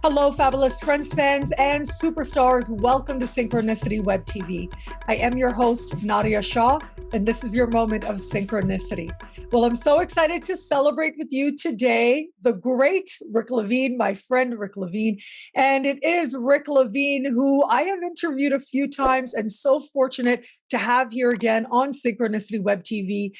Hello, fabulous friends, fans, and superstars. Welcome to Synchronicity Web TV. I am your host, Nadiya Shah, and this is your moment of synchronicity. Well, I'm so excited to celebrate with you today the great Rick Levine, my friend Rick Levine. And it is Rick Levine, who I have interviewed a few times and so fortunate to have here again on Synchronicity Web TV.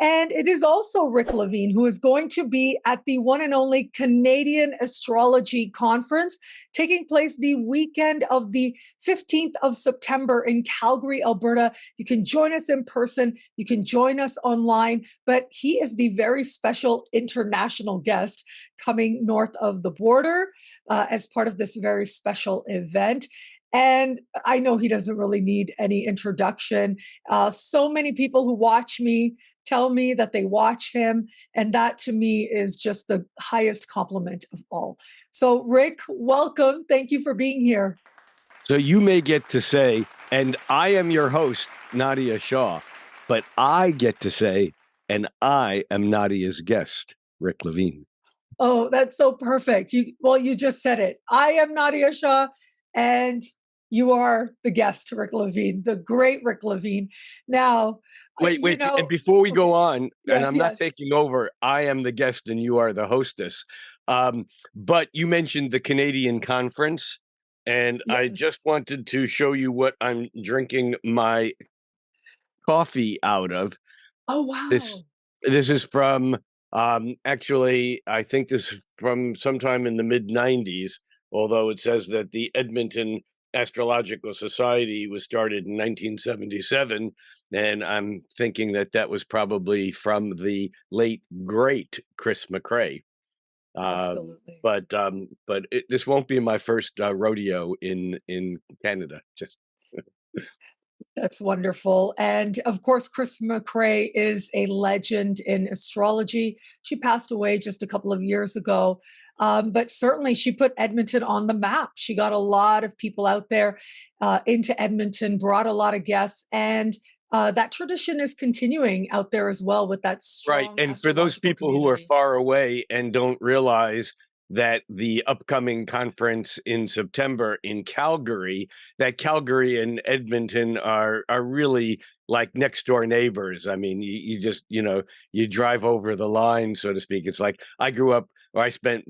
And it is also Rick Levine, who is going to be at the one and only Canadian Astrology Conference taking place the weekend of the 15th of September in Calgary, Alberta. You can join us in person, you can join us online, but he is the very special international guest coming north of the border as part of this very special event. And I know he doesn't really need any introduction. So many people who watch me tell me that they watch him. And that to me is just the highest compliment of all. So Rick, welcome. Thank you for being here. So you may get to say, and I am your host, Nadiya Shah, but I get to say, and I am Nadiya's guest, Rick Levine. Oh, that's so perfect. You just said it. I am Nadiya Shah, and you are the guest, Rick Levine, the great Rick Levine. Now, wait, and before we go on, yes, and I'm not taking over, I am the guest and you are the hostess. But you mentioned the Canadian conference, and yes. I just wanted to show you what I'm drinking my coffee out of. Oh, wow. This is from, actually, I think this is from sometime in the mid-90s, although it says that the Edmonton Astrological Society was started in 1977, and I'm thinking that that was probably from the late great Chris McCrae. Absolutely. But this won't be my first rodeo in Canada. Just That's wonderful. And of course, Chris McCrae is a legend in astrology. She passed away just a couple of years ago. But certainly she put Edmonton on the map. She got a lot of people out there into Edmonton, brought a lot of guests, and that tradition is continuing out there as well with that strong right. And for those people who are far away and don't realize that the upcoming conference in September in Calgary, that Calgary and Edmonton are really like next door neighbors. I mean, you just, you drive over the line, so to speak. It's like I spent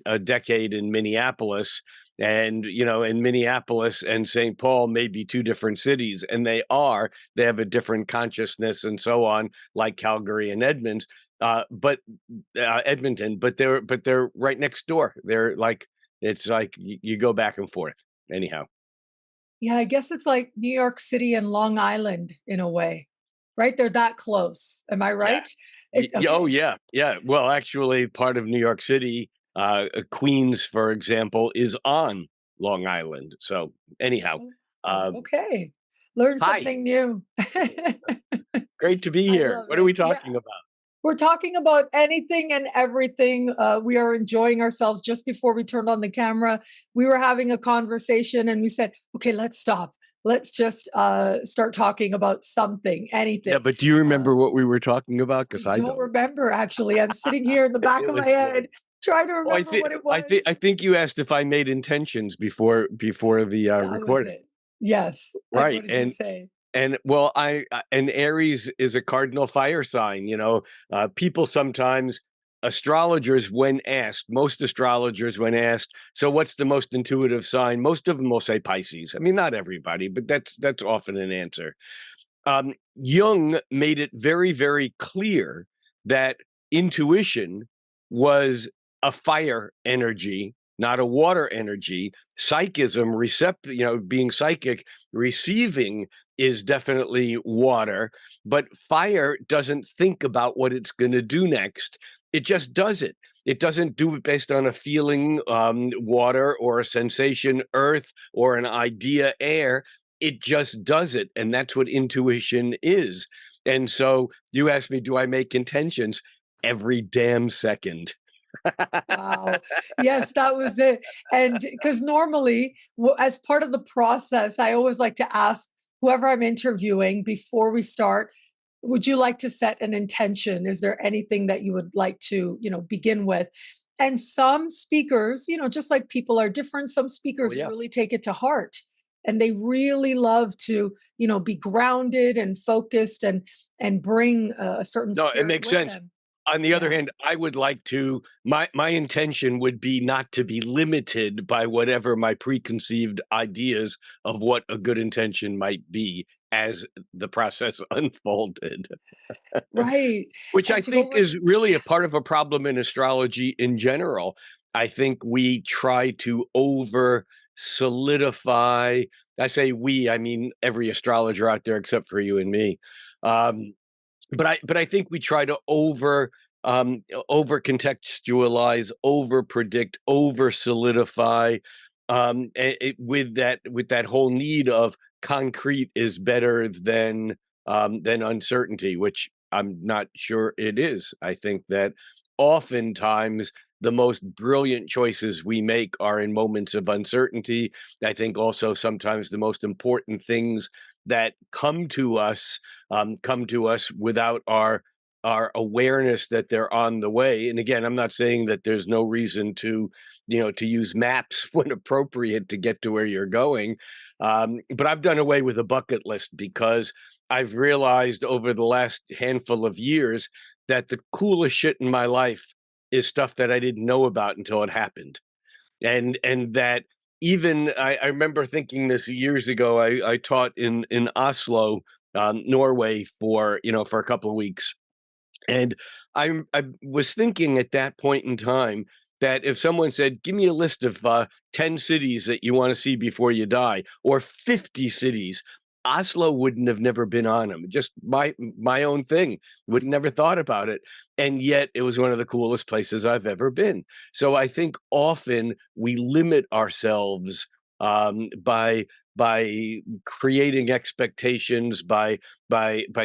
a decade in Minneapolis, and, in Minneapolis and St. Paul may be two different cities, and they have a different consciousness and so on, like Calgary and Edmonton, but they're right next door. They're like, it's like you go back and forth anyhow. Yeah, I guess it's like New York City and Long Island in a way, right? They're that close. Am I right? Yeah. Oh, yeah. Yeah. Well, actually, part of New York City, Queens, for example, is on Long Island. So anyhow. Okay. Learn something new. Great to be here. What are we talking about? We're talking about anything and everything. We are enjoying ourselves. Just before we turned on the camera, we were having a conversation and we said, okay, let's stop. Let's just start talking about something, anything. Yeah, but do you remember what we were talking about? Because I don't remember, actually. I'm sitting here in the back of my head trying to remember what it was. I think you asked if I made intentions before the recording. Yes. Right. What did you say? And well, and Aries is a cardinal fire sign. People sometimes, most astrologers, when asked, so what's the most intuitive sign? Most of them will say Pisces. I mean, not everybody, but that's often an answer. Jung made it very, very clear that intuition was a fire energy, not a water energy. Psychism, being psychic, receiving is definitely water, but fire doesn't think about what it's going to do next. It just does it. It doesn't do it based on a feeling, water, or a sensation, earth, or an idea, air. It just does it. And that's what intuition is. And so you asked me, do I make intentions? Every damn second. Wow. Yes, that was it. And because normally, as part of the process, I always like to ask whoever I'm interviewing before we start, would you like to set an intention? Is there anything that you would like to, begin with? And some speakers, just like people are different, some Oh speakers yeah. really take it to heart. And they really love to, be grounded and focused and bring a certain No, it spirit makes with sense. them. On the other Yeah. hand, I would like to my intention would be not to be limited by whatever my preconceived ideas of what a good intention might be as the process unfolded. Right. Which I And to go think with is really a part of a problem in astrology in general. I think we try to over solidify. I say we, I mean every astrologer out there except for you and me. Um, but I think we try to over contextualize, over predict, over solidify, with that whole need of concrete is better than uncertainty, which I'm not sure it is. I think that oftentimes the most brilliant choices we make are in moments of uncertainty. I think also sometimes the most important things that come to us without our awareness that they're on the way. And again, I'm not saying that there's no reason to use maps when appropriate to get to where you're going. But I've done away with a bucket list because I've realized over the last handful of years that the coolest shit in my life is stuff that I didn't know about until it happened. And that even I remember thinking this years ago. I taught in Oslo, Norway for a couple of weeks, and I was thinking at that point in time that if someone said, "Give me a list of 10 cities that you want to see before you die," or 50 cities, Oslo wouldn't have never been on them. Just my own thing. Would never thought about it, and yet it was one of the coolest places I've ever been. So I think often we limit ourselves by creating expectations, by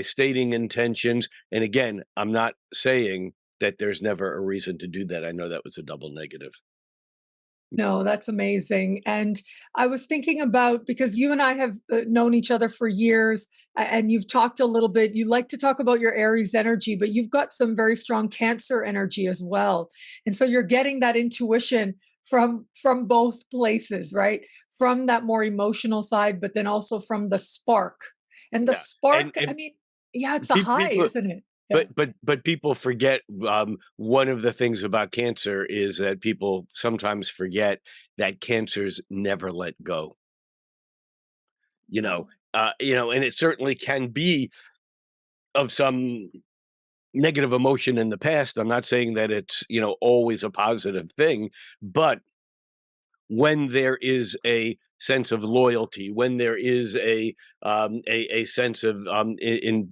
stating intentions. And again, I'm not saying that there's never a reason to do that. I know that was a double negative. No, that's amazing. And I was thinking about, because you and I have known each other for years, and you've talked a little bit. You like to talk about your Aries energy, but you've got some very strong Cancer energy as well. And so you're getting that intuition from both places, right? From that more emotional side, but then also from the spark. And the Yeah. And spark, I and mean, yeah, it's a high, people isn't it? Yeah. but people forget, one of the things about Cancer is that people sometimes forget that Cancers never let go. You know, No. and it certainly can be of some negative emotion in the past. I'm not saying that it's, always a positive thing, but when there is a sense of loyalty, when there is a sense of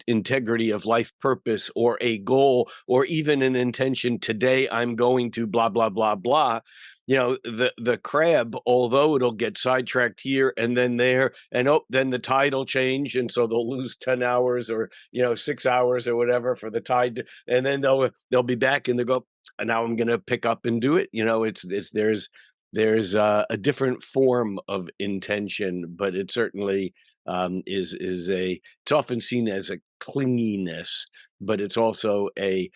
integrity of life purpose, or a goal, or even an intention, today I'm going to blah blah blah blah. The crab, although it'll get sidetracked here and then there, and then the tide will change, and so they'll lose 10 hours, or 6 hours or whatever for the tide, and then they'll be back, and they'll go, and now I'm going to pick up and do it. It's there's a different form of intention, but it certainly is a. It's often seen as a clinginess, but it's also a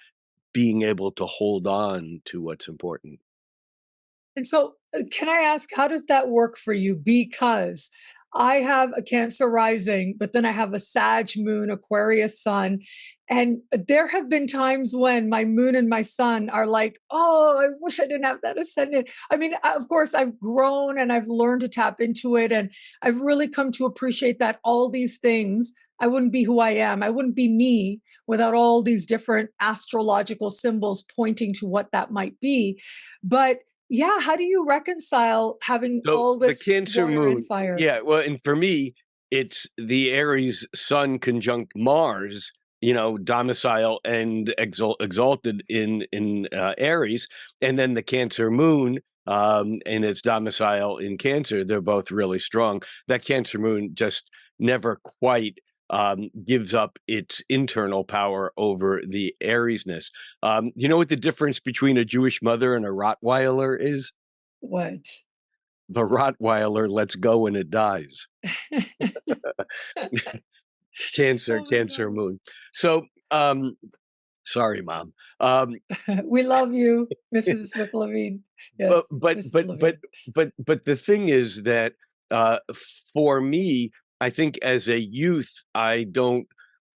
being able to hold on to what's important. And so, can I ask, how does that work for you? Because I have a Cancer rising, but then I have a Sag moon, Aquarius sun. And there have been times when my moon and my sun are like, oh, I wish I didn't have that ascendant. I mean, of course, I've grown and I've learned to tap into it. And I've really come to appreciate that all these things, I wouldn't be who I am. I wouldn't be me without all these different astrological symbols pointing to what that might be. But yeah, how do you reconcile having So all the this Cancer water and moon, fire? yeah. Well, and for me, it's the Aries sun conjunct Mars. Domicile and exalted in Aries, and then the Cancer moon, and its domicile in Cancer. They're both really strong. That Cancer moon just never quite gives up its internal power over the Ariesness. You know what the difference between a Jewish mother and a Rottweiler is? What? The Rottweiler lets go and it dies. Cancer, Oh my Cancer God. moon. So, Sorry, Mom. We love you, Mrs. McLevine. but Yes, but Mrs. but but Levine. but the thing is that uh, for me, I think as a youth, I don't.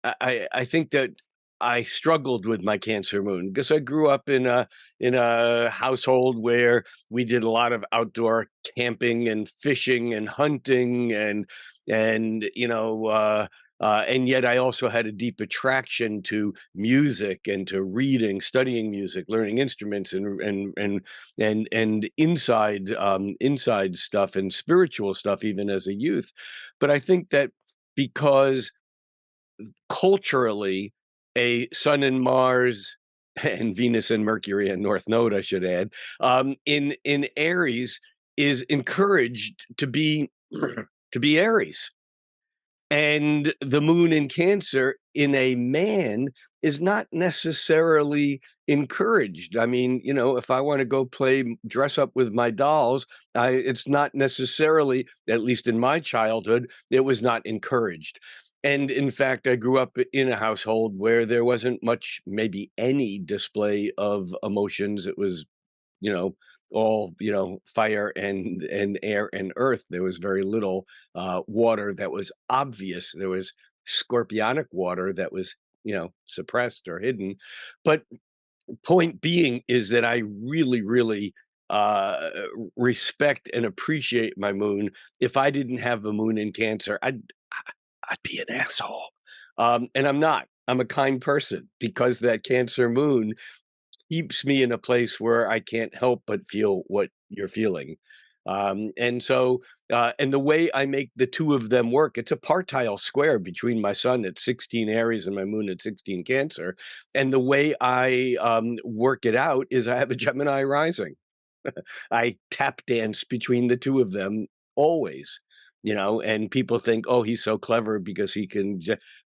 I think that I struggled with my Cancer moon because I grew up in a household where we did a lot of outdoor camping and fishing and hunting and and yet I also had a deep attraction to music and to reading, studying music, learning instruments, and inside stuff and spiritual stuff even as a youth. But I think that because culturally, a Sun and Mars and Venus and Mercury and North Node, I should add, in Aries is encouraged to be to be Aries, and the Moon in Cancer in a man is not necessarily encouraged. I mean, if I want to go dress up with my dolls, it's not necessarily, at least in my childhood, it was not encouraged. And in fact, I grew up in a household where there wasn't much, maybe any display of emotions. It was, you know, all, fire and air and earth. There was very little water that was obvious. There was scorpionic water that was, suppressed or hidden. But point being is that I really, really uh respect and appreciate my moon. If I didn't have a moon in Cancer, I'd be an asshole. And I'm not. I'm a kind person because that Cancer moon keeps me in a place where I can't help but feel what you're feeling. And the way I make the two of them work, it's a partile square between my sun at 16 Aries and my moon at 16 Cancer. And the way I work it out is I have a Gemini rising. I tap dance between the two of them always, and people think, oh, he's so clever because he can,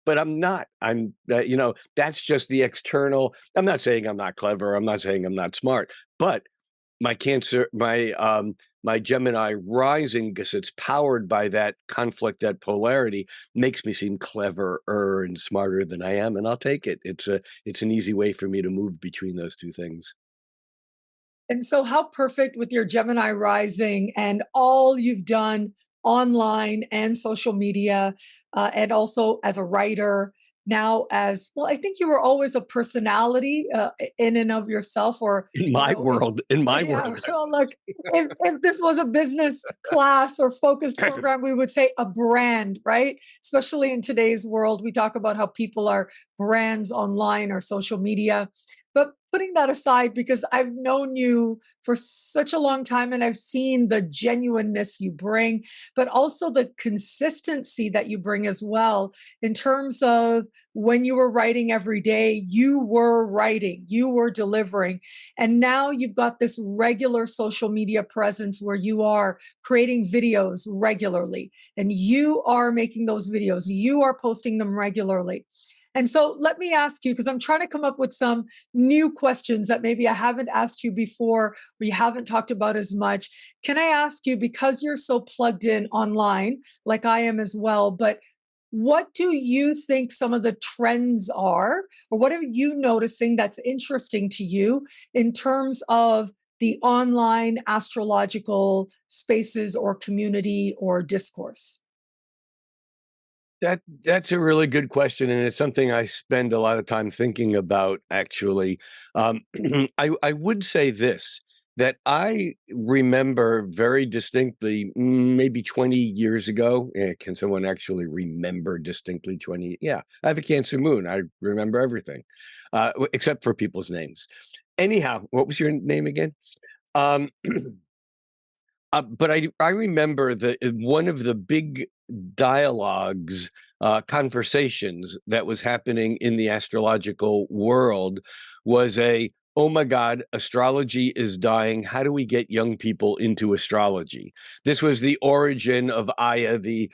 but I'm not. That's just the external. I'm not saying I'm not clever. I'm not saying I'm not smart, but my Cancer, my Gemini rising, because it's powered by that conflict, that polarity, makes me seem cleverer and smarter than I am, and I'll take it. It's an easy way for me to move between those two things. And so, how perfect with your Gemini rising and all you've done online and social media, and also as a writer. Now, as well, I think you were always a personality in and of yourself, or, In my if world, in my yeah, world, so look, if this was a business class or focused program, we would say a brand, right? Especially in today's world, we talk about how people are brands online or social media. But putting that aside, because I've known you for such a long time and I've seen the genuineness you bring, but also the consistency that you bring as well, in terms of when you were writing every day, you were writing, you were delivering. And now you've got this regular social media presence where you are creating videos regularly and you are making those videos, you are posting them regularly. And so let me ask you, because I'm trying to come up with some new questions that maybe I haven't asked you before, or you haven't talked about as much. Can I ask you, because you're so plugged in online, like I am as well, but what do you think some of the trends are, or what are you noticing that's interesting to you in terms of the online astrological spaces or community or discourse? That's a really good question, and it's something I spend a lot of time thinking about, actually. I would say this, that I remember very distinctly, maybe 20 years ago. Can someone actually remember distinctly 20? Yeah, I have a Cancer moon. I remember everything, except for people's names. Anyhow, what was your name again? Um, but I remember one of the big dialogues, conversations that was happening in the astrological world was oh my God, astrology is dying. How do we get young people into astrology? This was the origin of AYA, the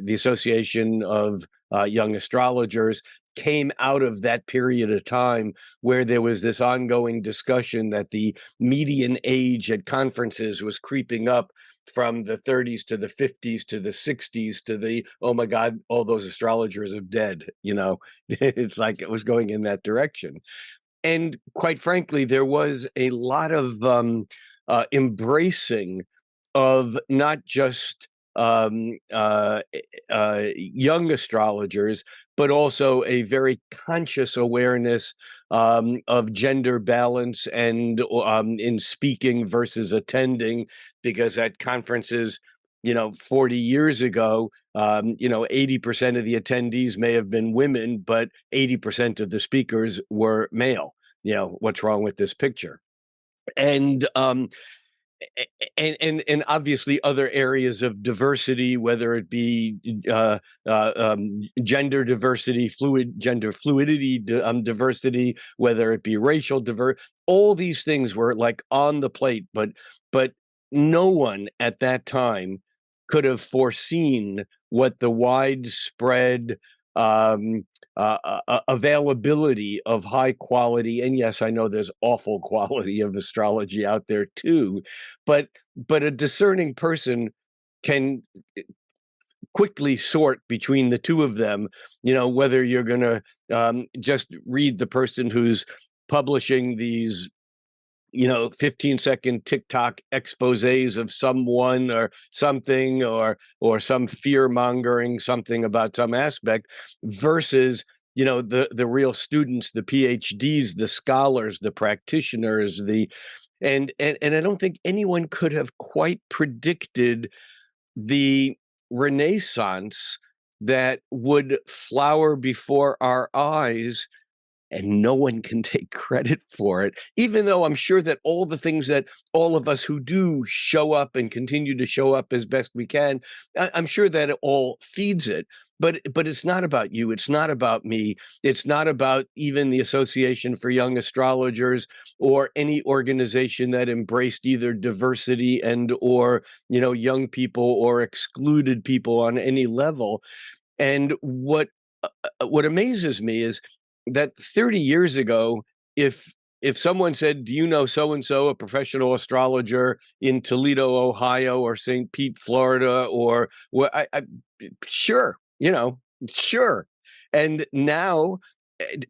Association of Young Astrologers, came out of that period of time where there was this ongoing discussion that the median age at conferences was creeping up from the 30s to the 50s to the 60s to the, oh my God, all those astrologers are dead. You know, it's like it was going in that direction. And quite frankly, there was a lot of embracing of not just young astrologers, but also a very conscious awareness of gender balance and in speaking versus attending, because at conferences, 40 years ago, 80% of the attendees may have been women, but 80% of the speakers were male. What's wrong with this picture? And and obviously other areas of diversity, whether it be gender diversity, gender fluidity diversity, whether it be racial diversity, all these things were like on the plate, but no one at that time could have foreseen what the widespread availability of high quality, and yes, I know there's awful quality of astrology out there too, but a discerning person can quickly sort between the two of them, whether you're going to just read the person who's publishing these 15-second TikTok exposés of someone or something, or some fear mongering something about some aspect, versus the real students, the PhDs, the scholars, the practitioners, and I don't think anyone could have quite predicted the renaissance that would flower before our eyes, and no one can take credit for it, even though I'm sure that all the things that all of us who do show up and continue to show up as best we can, I'm sure that it all feeds it. But it's not about you. It's not about me. It's not about even the Association for Young Astrologers or any organization that embraced either diversity and or young people or excluded people on any level. And what amazes me is that 30 years ago, if someone said, do you know so-and-so, a professional astrologer in Toledo, Ohio, or St. Pete, Florida, or what, sure, sure. And now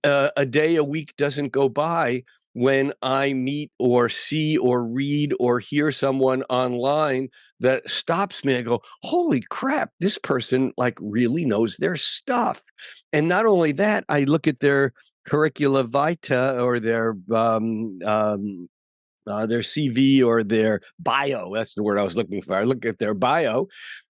a day, a week doesn't go by when I meet or see or read or hear someone online that stops me and go, holy crap, this person like really knows their stuff. And not only that, I look at their curricula vitae or their CV or their bio. That's the word I was looking for. I look at their bio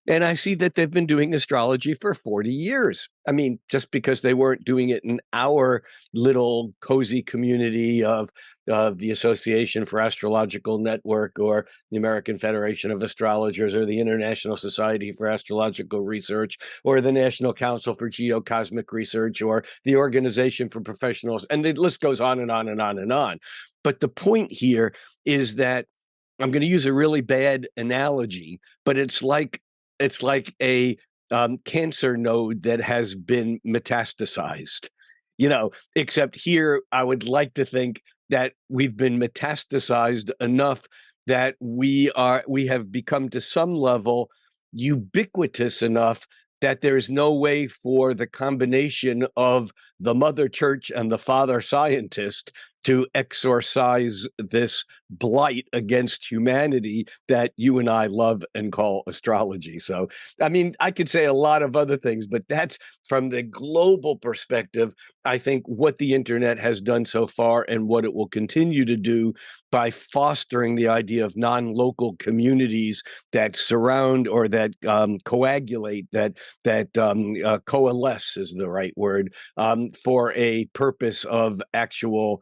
and I see that they've been doing astrology for 40 years. I mean, just because they weren't doing it in our little cozy community of the Association for Astrological Network or the American Federation of Astrologers or the International Society for Astrological Research or the National Council for Geocosmic Research or the Organization for Professionals, and the list goes on and on and on and on. But the point here is that I'm going to use a really bad analogy, but it's like a cancer node that has been metastasized, except here I would like to think that we've been metastasized enough that we have become to some level ubiquitous enough that there's no way for the combination of the mother church and the father scientist to exorcise this blight against humanity that you and I love and call astrology. So, I mean, I could say a lot of other things, but that's from the global perspective, I think what the internet has done so far and what it will continue to do by fostering the idea of non-local communities that surround or that coagulate, that coalesce is the right word, for a purpose of actual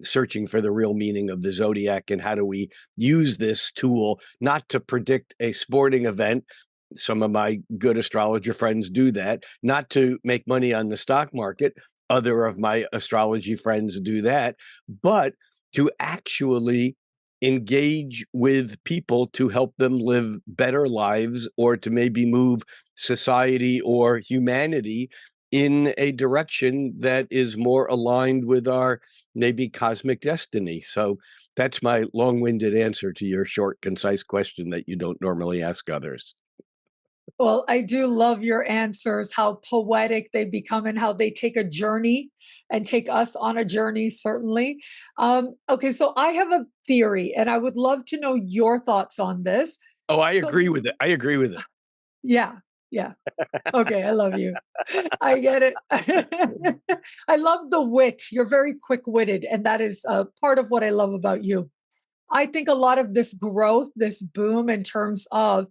searching for the real meaning of the zodiac, and how do we use this tool not to predict a sporting event. Some of my good astrologer friends do that. Not to make money on the stock market. Other of my astrology friends do that. But to actually engage with people to help them live better lives, or to maybe move society or humanity in a direction that is more aligned with our maybe cosmic destiny. So that's my long-winded answer to your short, concise question that you don't normally ask others. Well, I do love your answers, how poetic they become and how they take a journey and take us on a journey, certainly. Okay, so I have a theory and I would love to know your thoughts on this. Oh, I So, agree with it. I agree with it. yeah, yeah. Okay, I love you. I get it. I love the wit. You're very quick-witted, and that is part of what I love about you. I think a lot of this growth, this boom in terms of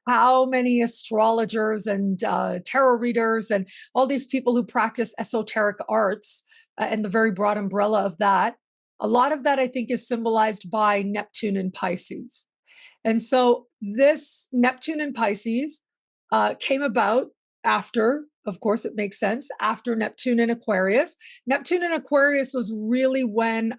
how many astrologers and tarot readers and all these people who practice esoteric arts and the very broad umbrella of that, a lot of that I think is symbolized by Neptune and Pisces. And so this Neptune and Pisces came about after, of course, it makes sense, after Neptune and Aquarius. Neptune and Aquarius was really when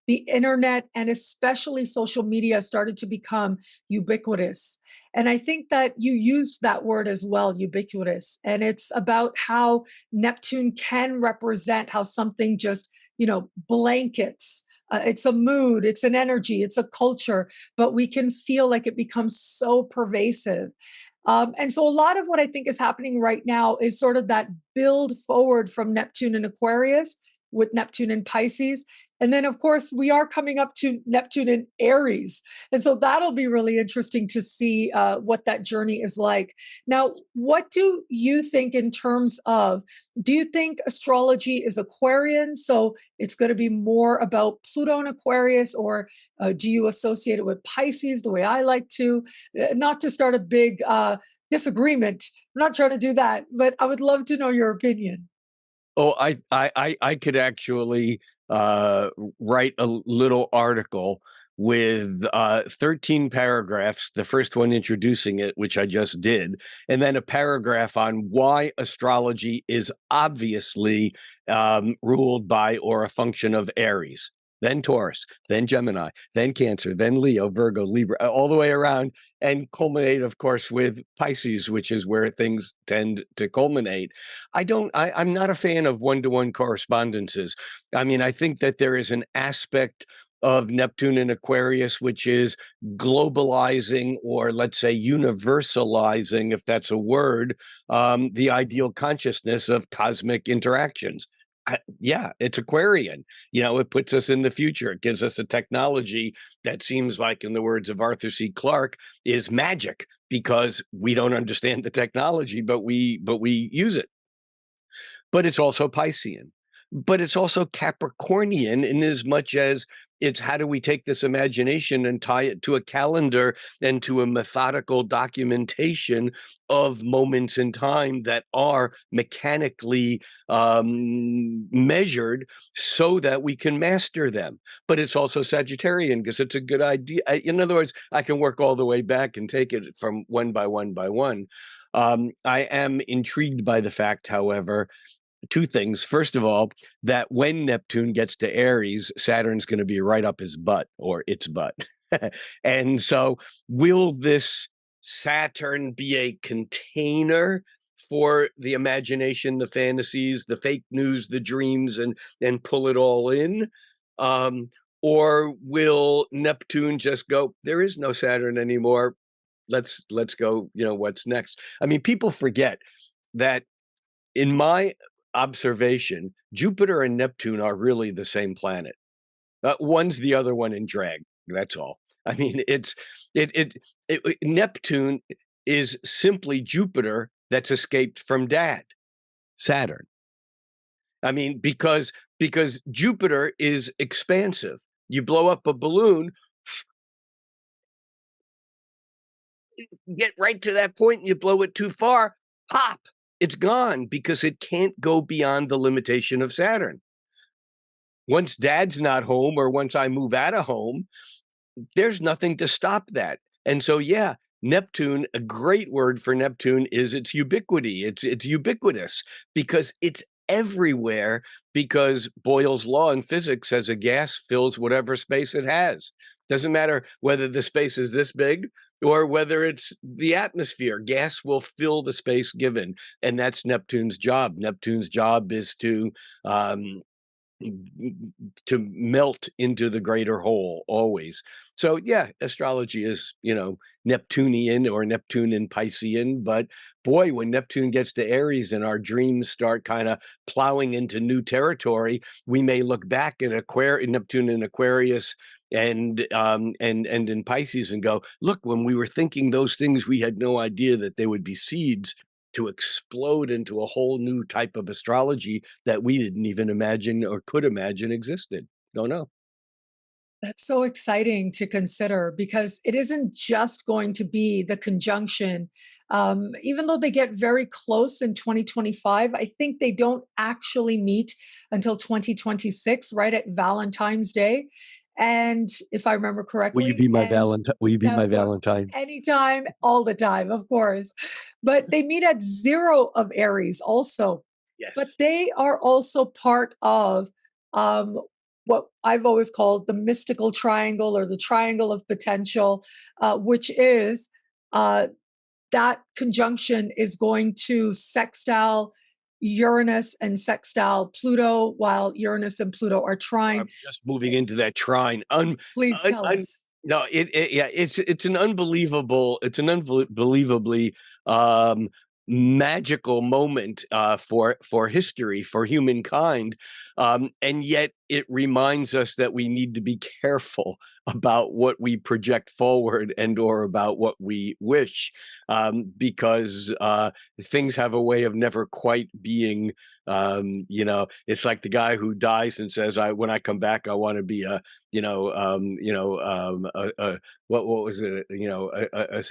the internet and especially social media started to become ubiquitous. And I think that you used that word as well, ubiquitous. And it's about how Neptune can represent how something just, blankets. It's a mood, it's an energy, it's a culture, but we can feel like it becomes so pervasive. And so a lot of what I think is happening right now is sort of that build forward from Neptune and Aquarius with Neptune and Pisces. And then, of course, we are coming up to Neptune and Aries. And so that'll be really interesting to see what that journey is like. Now, what do you think in terms of, do you think astrology is Aquarian? So it's going to be more about Pluto and Aquarius, or do you associate it with Pisces the way I like to? Not to start a big disagreement. I'm not trying to do that, but I would love to know your opinion. Oh, I could actually write a little article with 13 paragraphs, the first one introducing it, which I just did, and then a paragraph on why astrology is obviously ruled by or a function of Aries, then Taurus, then Gemini, then Cancer, then Leo, Virgo, Libra, all the way around, and culminate, of course, with Pisces, which is where things tend to culminate. I'm not a fan of one-to-one correspondences. I mean, I think that there is an aspect of Neptune and Aquarius, which is globalizing, or let's say universalizing, if that's a word, the ideal consciousness of cosmic interactions. Yeah, it's Aquarian. It puts us in the future. It gives us a technology that seems like, in the words of Arthur C. Clarke, is magic because we don't understand the technology, but we use it. But it's also Piscean. But it's also Capricornian in as much as it's how do we take this imagination and tie it to a calendar and to a methodical documentation of moments in time that are mechanically measured so that we can master them. But it's also Sagittarian because it's a good idea. In other words, I can work all the way back and take it from one by one by one. I am intrigued by the fact, however, two things. First of all, that when Neptune gets to Aries, Saturn's going to be right up his butt or its butt. And so will this Saturn be a container for the imagination, the fantasies, the fake news, the dreams, and pull it all in? Or will Neptune just go, there is no Saturn anymore. Let's go, what's next? I mean, people forget that in my observation, Jupiter and Neptune are really the same planet. One's the other one in drag. That's all. I mean, Neptune is simply Jupiter that's escaped from Dad, Saturn. I mean, because Jupiter is expansive. You blow up a balloon, get right to that point, and you blow it too far, pop. It's gone because it can't go beyond the limitation of Saturn. Once Dad's not home, or once I move out of home, there's nothing to stop that. And so, yeah, Neptune, a great word for Neptune is its ubiquity. It's ubiquitous because it's everywhere, because Boyle's law in physics says a gas fills whatever space it has. Doesn't matter whether the space is this big or whether it's the atmosphere. Gas will fill the space given, and that's Neptune's job. Neptune's job is um, to melt into the greater whole always. So yeah, astrology is, Neptunian or Neptune and Piscean, but boy, when Neptune gets to Aries and our dreams start kind of plowing into new territory, we may look back at Neptune in Aquarius and in Pisces and go, look, when we were thinking those things, we had no idea that they would be seeds to explode into a whole new type of astrology that we didn't even imagine or could imagine existed. Don't know. That's so exciting to consider because it isn't just going to be the conjunction. Even though they get very close in 2025, I think they don't actually meet until 2026, right at Valentine's Day. And if I remember Will you correctly, be my and Valentine? Will you be my of course, Valentine? anytime, all the time, of course. But they meet at zero of Aries also. But Yes. they are also part of um, what I've always called the mystical triangle or the triangle of potential, which is uh, that conjunction is going to sextile Uranus and sextile Pluto, while Uranus and Pluto are trine. I'm just moving Eh, into that trine. Please tell Un us. No, yeah, it's an unbelievably um, magical moment for history, for humankind, and yet it reminds us that we need to be careful about what we project forward and or about what we wish, because things have a way of never quite being. It's like the guy who dies and says, "I when I come back, I want to be a what was it?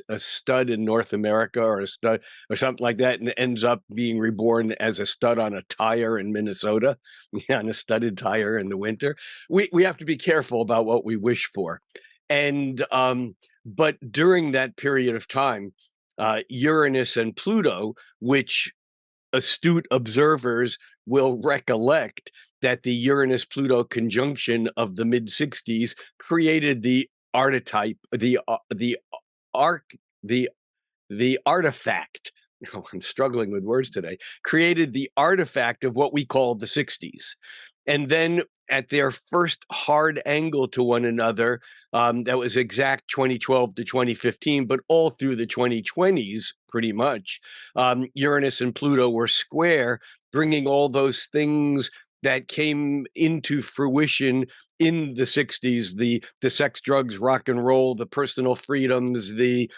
A stud in North America or a stud or something like that, and ends up being reborn as a stud on a tire in Minnesota, yeah, on a studded tire in the winter. We have to be careful about what we wish for, and but during that period of time, Uranus and Pluto, which astute observers will recollect that the Uranus Pluto conjunction of the mid 60s created the archetype, the arc, the artifact. Oh, I'm struggling with words today. Created the artifact of what we call the 60s. And then at their first hard angle to one another, that was exact 2012 to 2015, but all through the 2020s, pretty much, Uranus and Pluto were square, bringing all those things that came into fruition in the 60s, the sex, drugs, rock and roll, the personal freedoms, the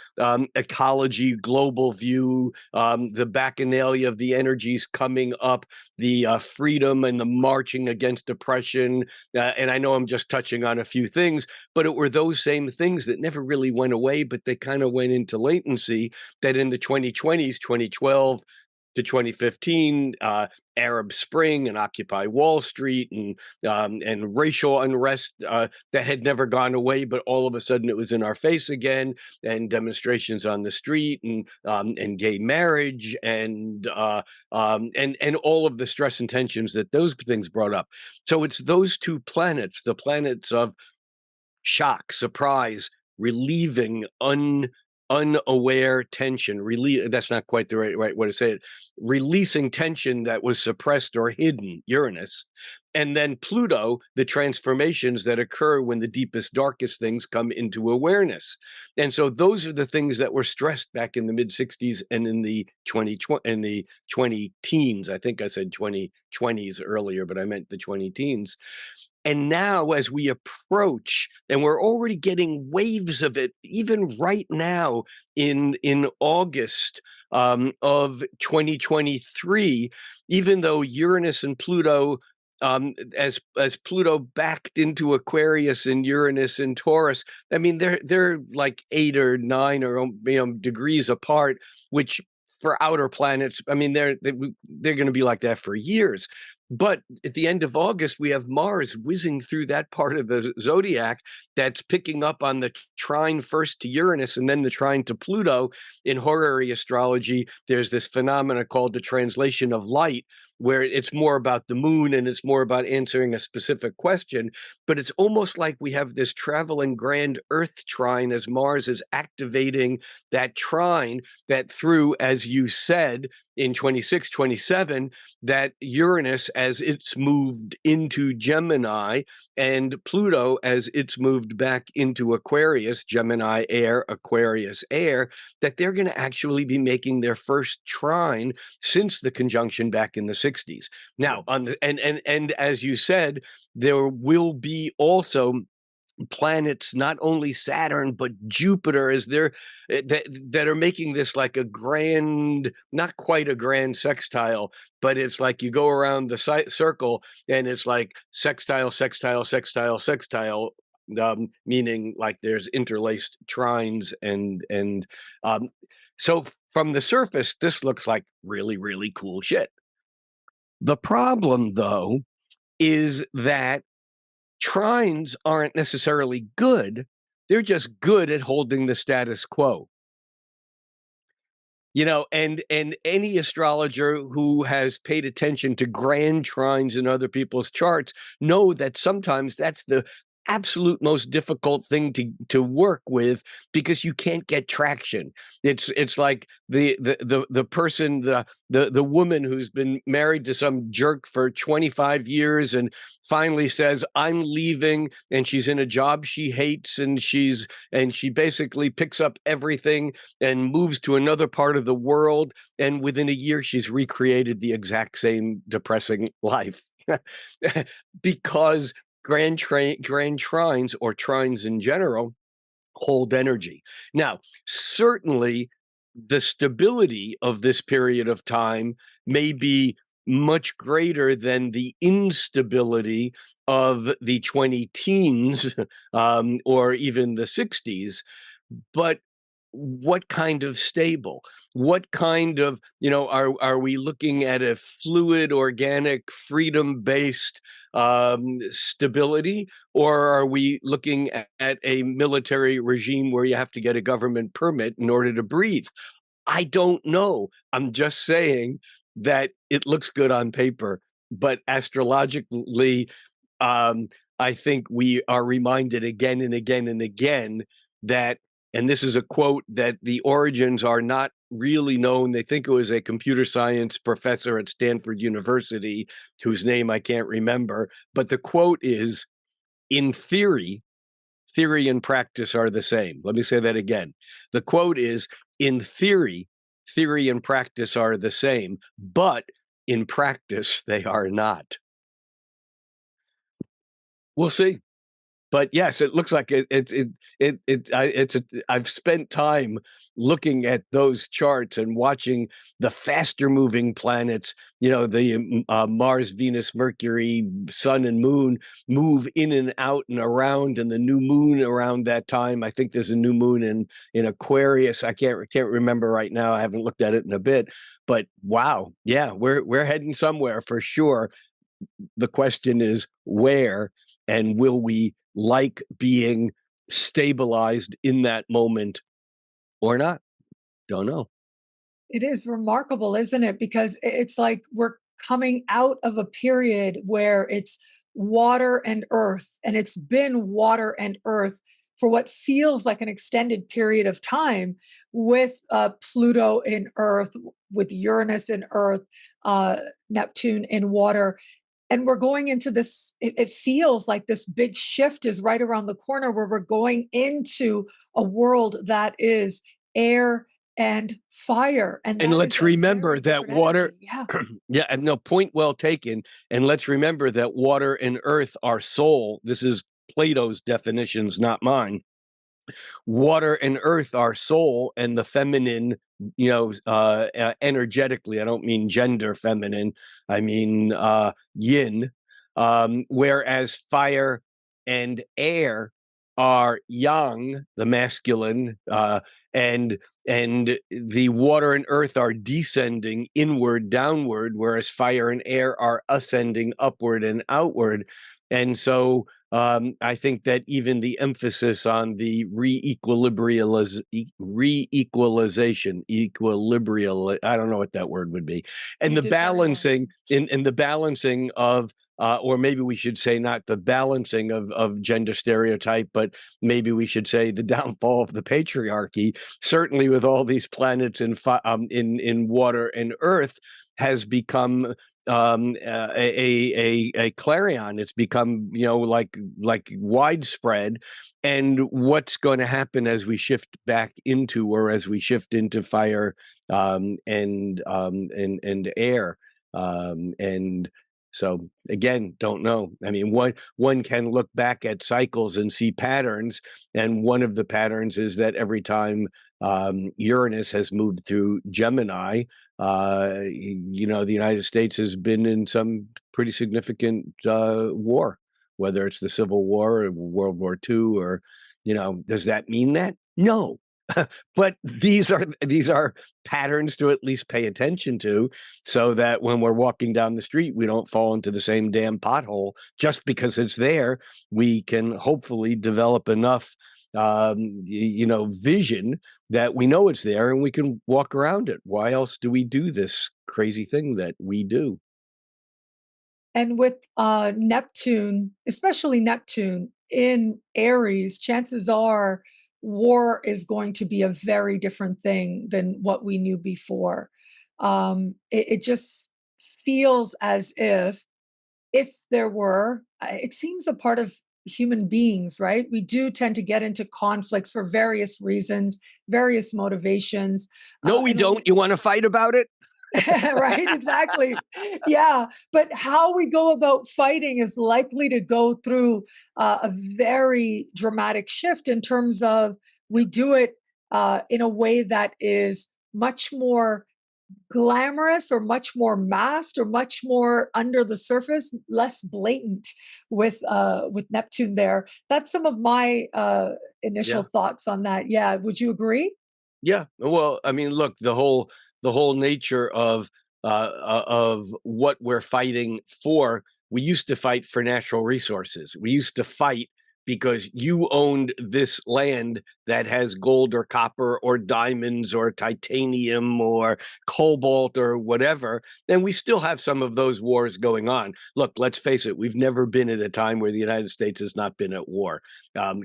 ecology, global view, the bacchanalia of the energies coming up, the freedom and the marching against oppression. And I know I'm just touching on a few things, but it were those same things that never really went away, but they kind of went into latency, that in the 2020s, 2012 to 2015, Arab Spring and Occupy Wall Street and racial unrest that had never gone away, but all of a sudden it was in our face again, and demonstrations on the street and gay marriage and all of the stress and tensions that those things brought up. So it's those two planets, the planets of shock, surprise, relieving unaware tension. That's not quite the right way to say it. Releasing tension that was suppressed or hidden, Uranus. And then Pluto, the transformations that occur when the deepest, darkest things come into awareness. And so those are the things that were stressed back in the mid 60s and in the 20 teens. I think I said 2020s earlier, but I meant the 20 teens. And now, as we approach, and we're already getting waves of it, even right now in August of 2023, even though Uranus and Pluto, as Pluto backed into Aquarius and Uranus and Taurus, I mean they're like 8 or 9 or degrees apart, which for outer planets, I mean they're going to be like that for years. But at the end of August, we have Mars whizzing through that part of the zodiac that's picking up on the trine first to Uranus and then the trine to Pluto. In horary astrology, there's this phenomena called the translation of light, where it's more about the moon and it's more about answering a specific question. But it's almost like we have this traveling grand Earth trine as Mars is activating that trine that through, as you said, in 26, 27, that Uranus, as it's moved into Gemini, and Pluto, as it's moved back into Aquarius, Gemini air, Aquarius air, that they're going to actually be making their first trine since the conjunction back in the 60s. Now, and as you said, there will be also planets, not only Saturn but Jupiter, is there that are making this like a grand, not quite a grand sextile, but it's like you go around the circle and it's like sextile, sextile, sextile, sextile, meaning like there's interlaced trines and so from the surface, this looks like really, really cool shit. The problem, though, is that trines aren't necessarily good. They're just good at holding the status quo. You know, and any astrologer who has paid attention to grand trines in other people's charts know that sometimes that's the absolute most difficult thing to work with, because you can't get traction. It's like the person, the woman who's been married to some jerk for 25 years and finally says, I'm leaving, and she's in a job she hates, and she basically picks up everything and moves to another part of the world, and within a year she's recreated the exact same depressing life. Because grand trines, or trines in general, hold energy. Now, certainly the stability of this period of time may be much greater than the instability of the 20 teens or even the 60s. But what kind of stable? What kind of, are we looking at a fluid, organic, freedom-based stability, or are we looking at a military regime where you have to get a government permit in order to breathe? I don't know. I'm just saying that it looks good on paper, but astrologically, I think we are reminded again and again and again that, and this is a quote, that the origins are not really known. They think it was a computer science professor at Stanford University, whose name I can't remember. But the quote is, in theory, theory and practice are the same. Let me say that again. The quote is, in theory, theory and practice are the same, but in practice, they are not. We'll see. But yes, it looks like I've spent time looking at those charts and watching the faster moving planets, the Mars, Venus, Mercury, Sun, and Moon move in and out and around, and the new moon around that time. I think there's a new moon in Aquarius. I can't remember right now. I haven't looked at it in a bit. But wow, yeah, we're heading somewhere for sure. The question is where, and will we like being stabilized in that moment or not? Don't know. It is remarkable, isn't it? Because it's like we're coming out of a period where it's water and earth, and it's been water and earth for what feels like an extended period of time, with Pluto in earth, with Uranus in earth, Neptune in water. And we're going into this, it feels like this big shift is right around the corner, where we're going into a world that is air and fire. And let's remember that water, yeah, and no, point well taken. And let's remember that water and earth are soul. This is Plato's definitions, not mine. Water and earth are soul, and the feminine, energetically, I don't mean gender feminine, I mean yin, whereas fire and air are yang, the masculine, and the water and earth are descending inward, downward, whereas fire and air are ascending upward and outward. And so I think that even the emphasis on the equilibrial, I don't know what that word would be, and the balancing, in the balancing of, or maybe we should say not the balancing of gender stereotype, but maybe we should say the downfall of the patriarchy, certainly with all these planets in water and earth, has become a clarion. It's become, you know, like widespread. And what's going to happen as we shift back into, or as we shift into fire and air, and so again, don't know. I mean, one can look back at cycles and see patterns, and one of the patterns is that every time Uranus has moved through Gemini, you know, the United States has been in some pretty significant war, whether it's the Civil War or World War II, or, you know, does that mean that? No. But these are patterns to at least pay attention to, so that when we're walking down the street, we don't fall into the same damn pothole just because it's there. We can hopefully develop enough you know, vision that we know it's there and we can walk around it. Why else do we do this crazy thing that we do? And with Neptune, especially Neptune in Aries, chances are war is going to be a very different thing than what we knew before. It just feels as if there were, it seems a part of human beings, right? We do tend to get into conflicts for various reasons, various motivations. No, we don't. You want to fight about it? Right, exactly. Yeah, but how we go about fighting is likely to go through a very dramatic shift in terms of we do it in a way that is much more glamorous, or much more masked, or much more under the surface, less blatant with Neptune there. That's some of my initial thoughts on that. Yeah, would you agree? Yeah. Well, I mean, look, the whole nature of what we're fighting for. We used to fight for natural resources. We used to fight because you owned this land that has gold or copper or diamonds or titanium or cobalt or whatever. And we still have some of those wars going on. Look, let's face it, we've never been at a time where the United States has not been at war.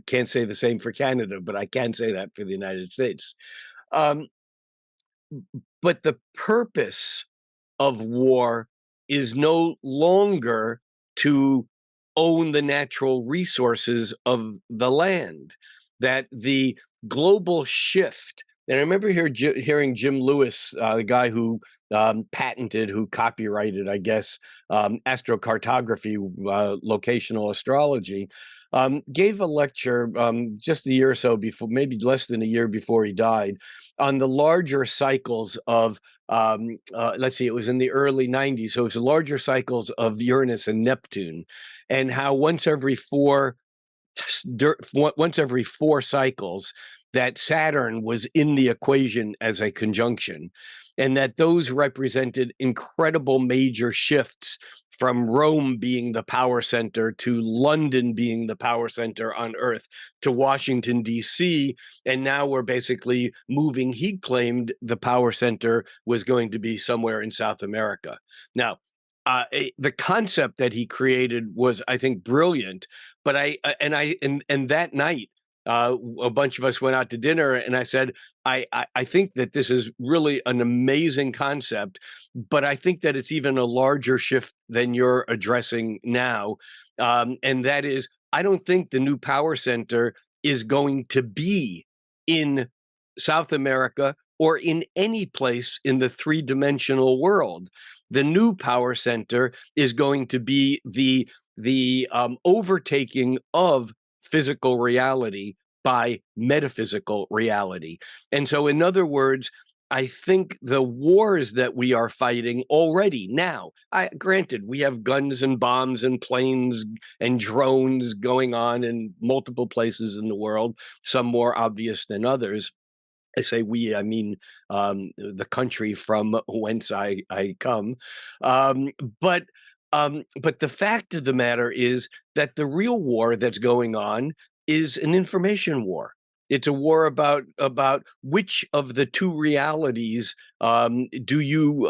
Can't say the same for Canada, but I can say that for the United States. But the purpose of war is no longer to own the natural resources of the land. That the global shift, and I remember hearing Jim Lewis, the guy who patented, who copyrighted, I guess, astrocartography, locational astrology, gave a lecture just a year or so before, maybe less than a year before he died, on the larger cycles of, let's see, it was in the early 90s. So it was the larger cycles of Uranus and Neptune, and how once every four cycles that Saturn was in the equation as a conjunction, and that those represented incredible major shifts, from Rome being the power center to London being the power center on Earth to Washington, D.C. And now we're basically moving. He claimed the power center was going to be somewhere in South America. Now, the concept that he created was, I think, brilliant. But that night, a bunch of us went out to dinner, and I said, I think that this is really an amazing concept, but I think that it's even a larger shift than you're addressing now. And that is, I don't think the new power center is going to be in South America or in any place in the three-dimensional world. The new power center is going to be the overtaking of physical reality by metaphysical reality. And so, in other words, I think the wars that we are fighting already now, granted, we have guns and bombs and planes and drones going on in multiple places in the world, some more obvious than others. I say we, I mean the country from whence I come. Um, but but the fact of the matter is that the real war that's going on is an information war. It's a war about which of the two realities do you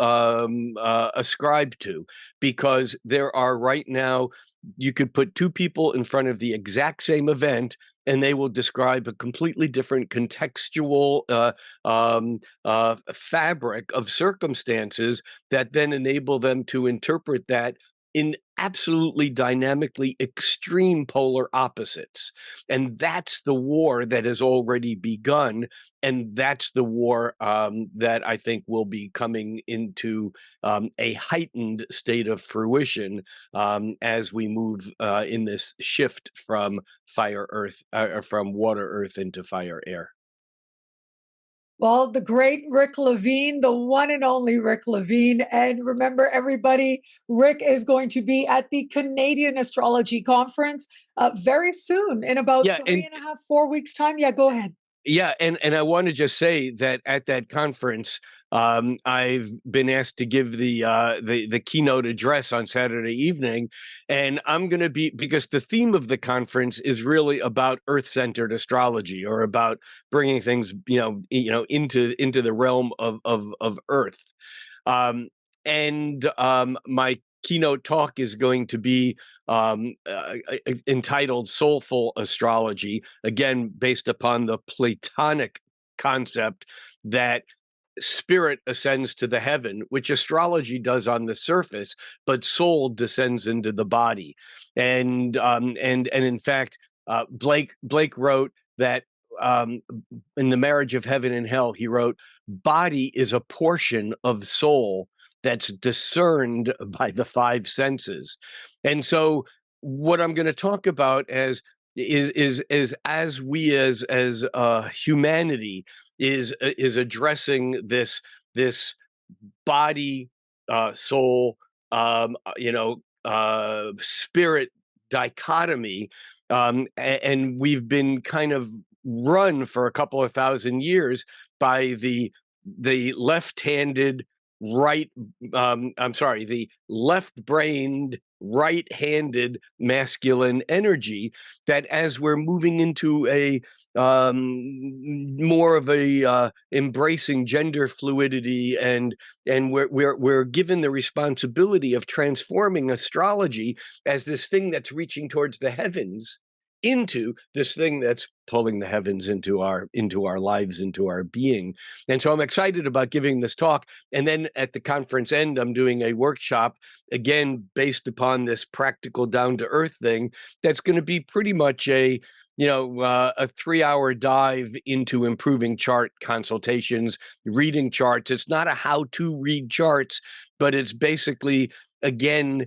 ascribe to, because there are right now, you could put two people in front of the exact same event and they will describe a completely different contextual fabric of circumstances that then enable them to interpret that in absolutely dynamically extreme polar opposites. And that's the war that has already begun. And that's the war that I think will be coming into a heightened state of fruition as we move in this shift from fire, earth, from water, earth into fire, air. Well, the great Rick Levine, the one and only Rick Levine. And remember, everybody, Rick is going to be at the Canadian Astrology Conference very soon, in about Yeah, 3.5, 4 weeks' time. Yeah, go ahead. Yeah, and I want to just say that at that conference, I've been asked to give the keynote address on Saturday evening, and I'm going to be, because the theme of the conference is really about Earth-centered astrology, or about bringing things into the realm of Earth. My keynote talk is going to be entitled Soulful Astrology, again, based upon the Platonic concept that spirit ascends to the heaven, which astrology does on the surface, but soul descends into the body. And in fact, Blake wrote that in The Marriage of Heaven and Hell, he wrote, body is a portion of soul that's discerned by the five senses. And so what I'm going to talk about is as we as humanity is addressing this body, soul, spirit dichotomy, and we've been kind of run for a couple of thousand years by the left-handed the left-brained, right-handed masculine energy, that as we're moving into a more of a embracing gender fluidity, and we're given the responsibility of transforming astrology as this thing that's reaching towards the heavens into this thing that's pulling the heavens into our lives, into our being. And so I'm excited about giving this talk. And then at the conference end, I'm doing a workshop, again, based upon this practical down-to-earth thing that's going to be pretty much a 3-hour dive into improving chart consultations, reading charts. It's not a how-to read charts, but it's basically, again,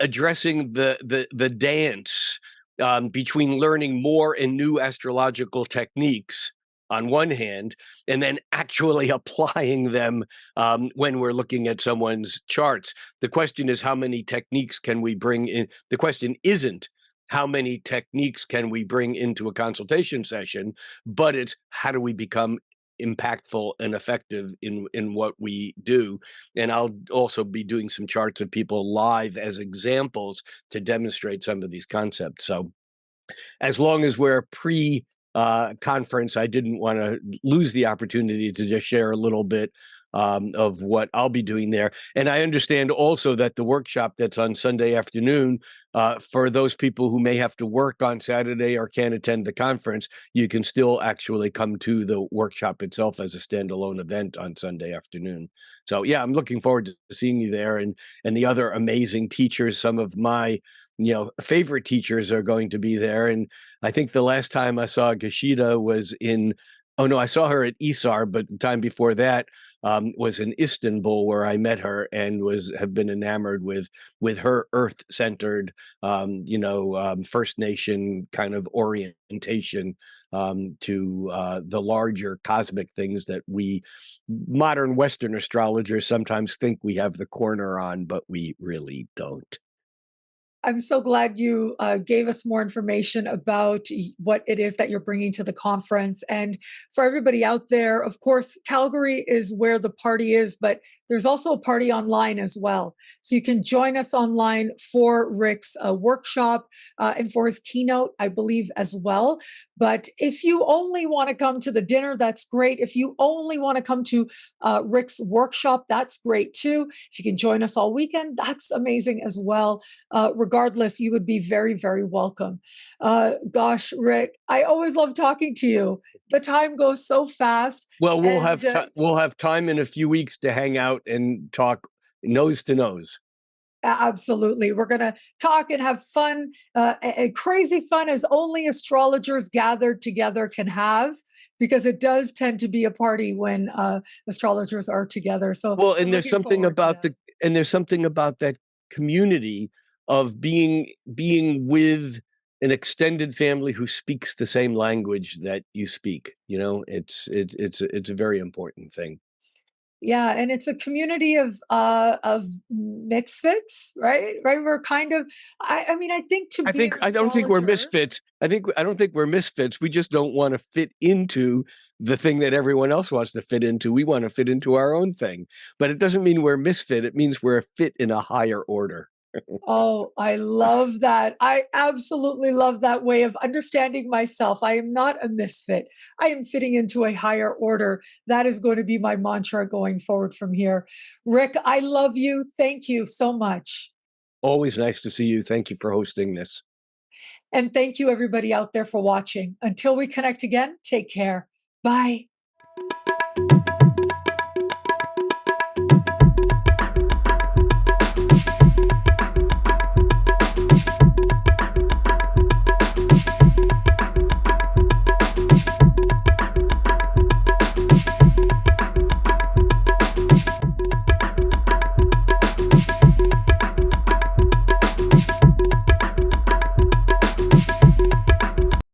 addressing the dance between learning more and new astrological techniques on one hand, and then actually applying them when we're looking at someone's charts. The question is, how many techniques can we bring in? The question isn't how many techniques can we bring into a consultation session, but it's how do we become impactful and effective in what we do. And I'll also be doing some charts of people live as examples to demonstrate some of these concepts. So as long as we're conference, I didn't want to lose the opportunity to just share a little bit of what I'll be doing there. And I understand also that the workshop that's on Sunday afternoon, for those people who may have to work on Saturday or can't attend the conference, you can still actually come to the workshop itself as a standalone event on Sunday afternoon. So yeah, I'm looking forward to seeing you there, and the other amazing teachers. Some of my favorite teachers are going to be there. And I think the last time I saw Gashida was I saw her at Isar, but the time before that was in Istanbul, where I met her and have been enamored with her earth-centered, First Nation kind of orientation to the larger cosmic things that we modern Western astrologers sometimes think we have the corner on, but we really don't. I'm so glad you gave us more information about what it is that you're bringing to the conference. And for everybody out there, of course, Calgary is where the party is, but there's also a party online as well. So you can join us online for Rick's workshop and for his keynote, I believe, as well. But if you only want to come to the dinner, that's great. If you only want to come to Rick's workshop, that's great too. If you can join us all weekend, that's amazing as well. Regardless, you would be very, very welcome. Gosh, Rick, I always love talking to you. The time goes so fast. Well, we'll have time in a few weeks to hang out and talk nose to nose. Absolutely. We're going to talk and have fun, and crazy fun as only astrologers gathered together can have, because it does tend to be a party when astrologers are together. So, well, and there's something about that community of being with an extended family who speaks the same language that you speak. You know, it's a very important thing. Yeah, and it's a community of misfits, right? Right. We're kind of. I mean, I think I don't think we're misfits. I don't think we're misfits. We just don't want to fit into the thing that everyone else wants to fit into. We want to fit into our own thing, but it doesn't mean we're misfit. It means we're a fit in a higher order. Oh, I love that. I absolutely love that way of understanding myself. I am not a misfit. I am fitting into a higher order. That is going to be my mantra going forward from here. Rick, I love you. Thank you so much. Always nice to see you. Thank you for hosting this. And thank you, everybody out there, for watching. Until we connect again, take care. Bye.